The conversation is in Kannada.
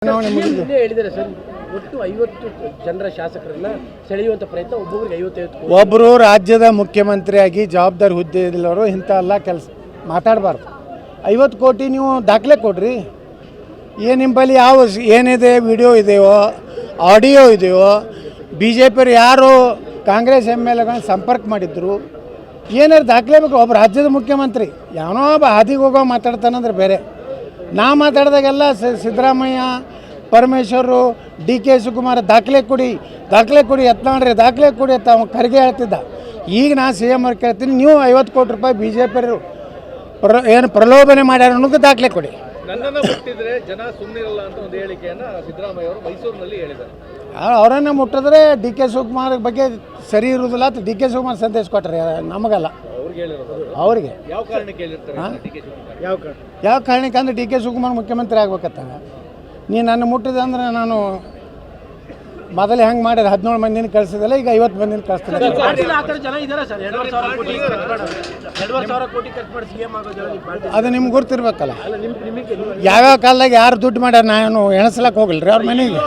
ಹೇಳಿದ್ದಾರೆ ಸರ್, ಒಟ್ಟು 50 ಜನರ ಶಾಸಕರನ್ನ ಸೆಳೆಯುವಂತ ಪ್ರಯತ್ನ, ಒಬ್ಬೊಬ್ಬರಿಗೆ 55 ಒಬ್ಬರು ರಾಜ್ಯದ ಮುಖ್ಯಮಂತ್ರಿಯಾಗಿ ಜವಾಬ್ದಾರಿ ಹುದ್ದೆಯಲ್ಲಿರೋರು ಇಂಥ ಎಲ್ಲ ಕೆಲಸ ಮಾತಾಡಬಾರ್ದು. 50 ಕೋಟಿ ನೀವು ದಾಖಲೆ ಕೊಡ್ರಿ. ಏನು ನಿಂಬಲ್ಲಿ ಯಾವ ಏನಿದೆ, ವಿಡಿಯೋ ಇದೆಯೋ, ಆಡಿಯೋ ಇದೆಯೋ, BJP ಯಾರು ಕಾಂಗ್ರೆಸ್ MLAಗಳನ್ನ ಸಂಪರ್ಕ ಮಾಡಿದ್ರು, ಏನಾರು ದಾಖಲೆ ಬೇಕು. ಒಬ್ಬ ರಾಜ್ಯದ ಮುಖ್ಯಮಂತ್ರಿ ಯಾವನೋ ಒಬ್ಬ ಹಾದಿಗೆ ಹೋಗೋ ಮಾತಾಡ್ತಾನಂದ್ರೆ ಬೇರೆ. ನಾ ಮಾತಾಡಿದಾಗೆಲ್ಲ ಸಿದ್ದರಾಮಯ್ಯ, ಪರಮೇಶ್ವರು, DK ಶಿವಕುಮಾರ್ ದಾಖಲೆ ಕೊಡಿ ಎತ್ನಾಡ್ರಿ, ದಾಖಲೆ ಕೊಡಿ ಅಂತ ಅವ್ನು ಕರೆಗೆ ಹೇಳ್ತಿದ್ದ. ಈಗ ನಾ CM ಅವ್ರು ಕೇಳ್ತೀನಿ, ನೀವು 50 ಕೋಟಿ ರೂಪಾಯಿ BJP ಏನು ಪ್ರಲೋಭನೆ ಮಾಡ್ಯಾರ ಅನ್ನೋದು ದಾಖಲೆ ಕೊಡಿ. ನನ್ನನ್ನು ಮುಟ್ಟಿದ್ರೆ ಜನ ಸುಮ್ಮನಿರಲ್ಲ ಅಂತ ಒಂದು ಹೇಳಿಕೆಯನ್ನು ಸಿದ್ದರಾಮಯ್ಯ ಅವರು ಮೈಸೂರಿನಲ್ಲಿ ಹೇಳಿದ್ದಾರೆ. ಅವರನ್ನು ಮುಟ್ಟಿದ್ರೆ DK ಶಿವಕುಮಾರ್ ಬಗ್ಗೆ ಸರಿ ಇರುವುದಿಲ್ಲ ಅಂತ DK ಶಿವಕುಮಾರ್ ಸಂದೇಶ ಕೊಟ್ಟರೆ, ನಮಗಲ್ಲ, ಅವ್ರಿಗೆ. ಯಾವ ಕಾರಣಕ್ಕೆ ಹೇಳಿರ್ತಾರೆ DK ಶಿವಕುಮಾರ್? ಯಾವ ಕಾರಣಕ್ಕೆ ಅಂದ್ರೆ DK ಶಿವಕುಮಾರ್ ಮುಖ್ಯಮಂತ್ರಿ ಆಗ್ಬೇಕತ್ತ. ನೀ ನನ್ನ ಮುಟ್ಟಿದೆ ಅಂದ್ರೆ ನಾನು ಮೊದಲೇ ಹೆಂಗೆ ಮಾಡಿದ್ರೆ 17 ಮಂದಿನ ಕಳಿಸಿದಲ್ಲ, ಈಗ 50 ಮಂದಿನ ಕಳಿಸ್ತೀನಿ. ಅದು ನಿಮ್ಗೆ ಗೊತ್ತಿರ್ಬೇಕಲ್ಲ. ಯಾವ್ಯಾವ ಕಾಲದಾಗ ಯಾರು ದುಡ್ಡು ಮಾಡ್ಯಾರ, ನಾನು ಎಣಸ್ಲಕ್ಕೆ ಹೋಗಲ್ರಿ ಅವ್ರ ಮನೆಗೆ.